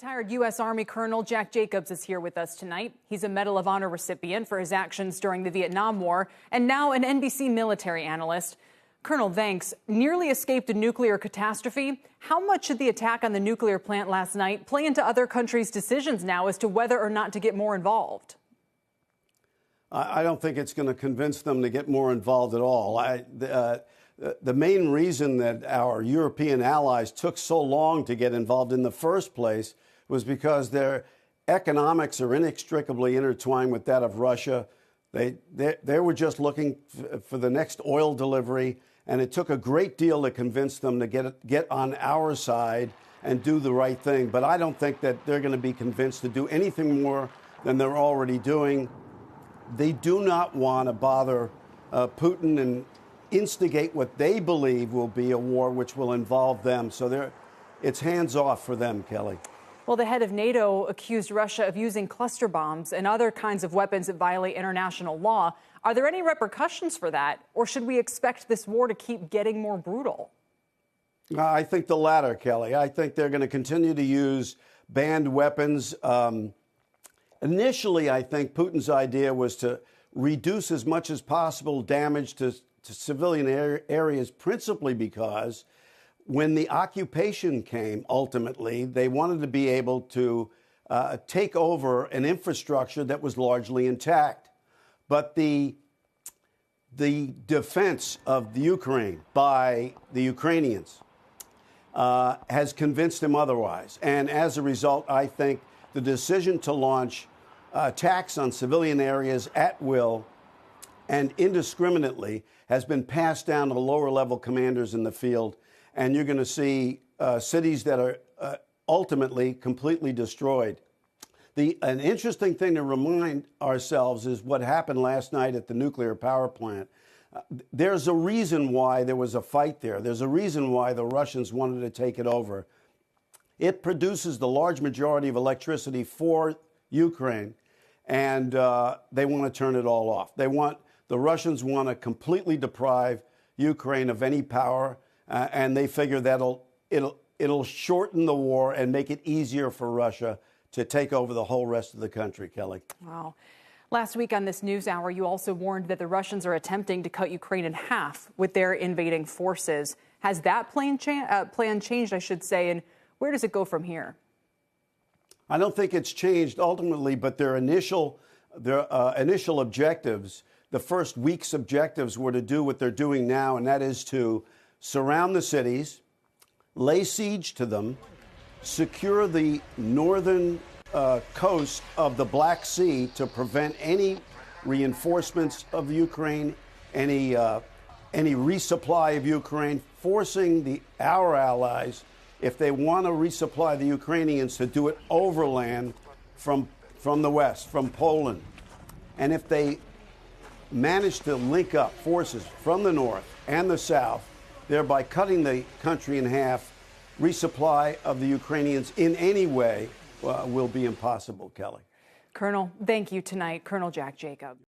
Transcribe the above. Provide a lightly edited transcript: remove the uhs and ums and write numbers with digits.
Retired U.S. Army Colonel Jack Jacobs is here with us tonight. He's a Medal of Honor recipient for his actions during the Vietnam War and now an NBC military analyst. Colonel, thanks. Nearly escaped a nuclear catastrophe. How much should the attack on the nuclear plant last night play into other countries' decisions now as to whether or not to get more involved? I don't think it's going to convince them to get more involved at all. The main reason that our European allies took so long to get involved in the first place was because their economics are inextricably intertwined with that of Russia. They were just looking for the next oil delivery, and it took a great deal to convince them to get on our side and do the right thing. But I don't think that they're going to be convinced to do anything more than they're already doing. They do not want to bother Putin and instigate what they believe will be a war which will involve them. So it's hands off for them, Kelly. Well, the head of NATO accused Russia of using cluster bombs and other kinds of weapons that violate international law. Are there any repercussions for that, or should we expect this war to keep getting more brutal? I think the latter, Kelly. I think they're going to continue to use banned weapons. Initially, I think Putin's idea was to reduce as much as possible damage to civilian areas, principally because when the occupation came, ultimately, they wanted to be able to take over an infrastructure that was largely intact. But the defense of the Ukraine by the Ukrainians has convinced them otherwise. And as a result, I think the decision to launch attacks on civilian areas at will and indiscriminately has been passed down to the lower level commanders in the field. And you're going to see cities that are ultimately completely destroyed. An interesting thing to remind ourselves is what happened last night at the nuclear power plant. There's a reason why there was a fight there. There's a reason why the Russians wanted to take it over. It produces the large majority of electricity for Ukraine, and they want to turn it all off. The Russians want to completely deprive Ukraine of any power, and they figure it'll shorten the war and make it easier for Russia to take over the whole rest of the country, Kelly. Wow. Last week on this news hour, you also warned that the Russians are attempting to cut Ukraine in half with their invading forces. Has that plan changed, I should say, and where does it go from here? I don't think it's changed ultimately, but their initial objectives, the first week's objectives, were to do what they're doing now, and that is to surround the cities, lay siege to them, secure the northern coast of the Black Sea to prevent any reinforcements of Ukraine, any resupply of Ukraine, forcing our allies, if they want to resupply the Ukrainians, to do it overland from the west, from Poland. And if they manage to link up forces from the north and the south, thereby cutting the country in half, resupply of the Ukrainians in any way will be impossible, Kelly. Colonel, thank you tonight. Colonel Jack Jacobs.